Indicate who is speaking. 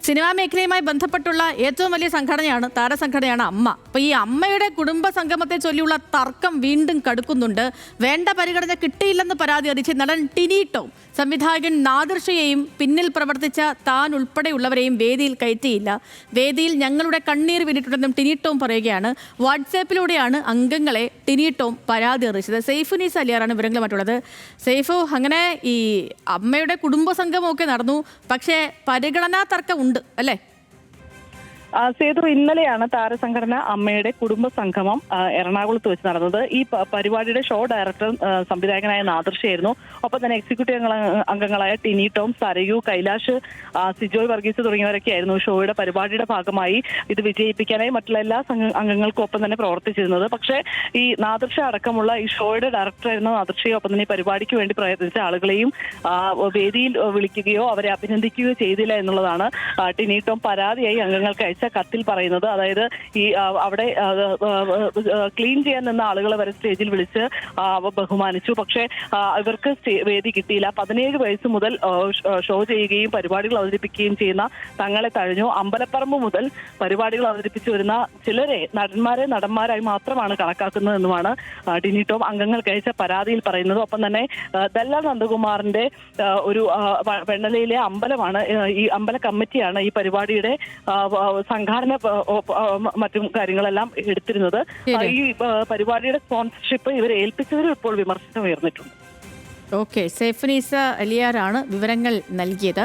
Speaker 1: Cinema മേഖലയുമായി ബന്ധപ്പെട്ടുള്ള ഏറ്റവും വലിയ സംഘടനയാണ് താരസംഘടനയാണ് അമ്മ. അപ്പോൾ ഈ അമ്മയുടെ കുടുംബ സംഗമത്തെ ചൊല്ലിയുള്ള തർക്കം വീണ്ടും കടുക്കുന്നുണ്ട്. വേണ്ട പരിഗണന കിട്ടിയില്ലെന്ന് പരാതി അറിയിച്ച് നടൻ ടിനി ടോം സംവിധായകൻ നാദിർ ഷയെയും പിന്നിൽ പ്രവർത്തിച്ച താൻ ഉൾപ്പെടെയുള്ളവരെയും വേദിയിൽ കയറ്റിയില്ല. വേദിയിൽ ഞങ്ങളുടെ കണ്ണീർ വീണിട്ടുണ്ടെന്നും ടിനി ടോം പറയുകയാണ്. വാട്സാപ്പിലൂടെയാണ് അംഗങ്ങളെ ടിനി ടോം പരാതി അറിയിച്ചത്. സെയ്ഫുനീസ് അലിയാറാണ് വിവരങ്ങളുമായിട്ടുള്ളത്. സെയ്ഫു, അങ്ങനെ ഈ അമ്മയുടെ കുടുംബ സംഗമമൊക്കെ നടന്നു, പക്ഷേ പരിഗണനാ തർക്കം ഉണ്ട് അല്ലേ?
Speaker 2: സേതു, ഇന്നലെയാണ് താരസംഘടന അമ്മയുടെ കുടുംബ സംഗമം എറണാകുളത്ത് വെച്ച് നടന്നത്. ഈ പരിപാടിയുടെ ഷോ ഡയറക്ടർ സംവിധായകനായ നാദിർ ഷയായിരുന്നു. ഒപ്പം തന്നെ എക്സിക്യൂട്ടീവ് അംഗങ്ങളായ ടിനി ടോം, സരയു, കൈലാഷ്, സിജോയ് വർഗീസ് തുടങ്ങിയവരൊക്കെ ആയിരുന്നു ഷോയുടെ പരിപാടിയുടെ ഭാഗമായി ഇത് വിജയിപ്പിക്കാനായി മറ്റുള്ള എല്ലാ അംഗങ്ങൾക്കും ഒപ്പം തന്നെ പ്രവർത്തിച്ചിരുന്നത്. പക്ഷേ ഈ നാദിർ ഷാ അടക്കമുള്ള ഈ ഷോയുടെ ഡയറക്ടറായിരുന്ന നാദിർ ഷയെ ഒപ്പം തന്നെ ഈ പരിപാടിക്ക് വേണ്ടി പ്രയത്നിച്ച ആളുകളെയും വേദിയിൽ വിളിക്കുകയോ അവരെ അഭിനന്ദിക്കുകയോ ചെയ്തില്ല എന്നുള്ളതാണ് ടിനി ടോം പരാതിയായി അംഗങ്ങൾക്ക് അയച്ച കത്തിൽ പറയുന്നത്. അതായത് ഈ അവിടെ ക്ലീൻ ചെയ്യാൻ നിന്ന ആളുകളെ വരെ സ്റ്റേജിൽ വിളിച്ച് ബഹുമാനിച്ചു. പക്ഷേ ഇവർക്ക് വേദി കിട്ടിയില്ല. 17 വയസ്സ് മുതൽ ഷോ ചെയ്യുകയും പരിപാടികൾ അവതരിപ്പിക്കുകയും ചെയ്യുന്ന തങ്ങളെ തഴഞ്ഞു. അമ്പലപ്പറമ്പ് മുതൽ പരിപാടികൾ അവതരിപ്പിച്ചു വരുന്ന ചിലരെ നടന്മാരായി മാത്രമാണ് കണക്കാക്കുന്നതെന്നുമാണ് ടിനി ടോം അംഗങ്ങൾക്ക് അയച്ച പരാതിയിൽ പറയുന്നത്. ഒപ്പം തന്നെ ദല്ലാൽ നന്ദകുമാറിന്റെ ഒരു വെണ്ണലയിലെ അമ്പലമാണ്, ഈ അമ്പല കമ്മിറ്റിയാണ് ഈ പരിപാടിയുടെ സംഘാടന മറ്റും കാര്യങ്ങളെല്ലാം എടുത്തിരുന്നത്. ഈ പരിപാടിയുടെ സ്പോൺസർഷിപ്പ് ഇവരെ ഏൽപ്പിച്ചതിലും ഇപ്പോൾ വിമർശനം ഉയർന്നിട്ടുണ്ട്.
Speaker 1: ഓക്കെ, സെയ്ഫുനീസ അലിയാറാണ് വിവരങ്ങൾ നൽകിയത്.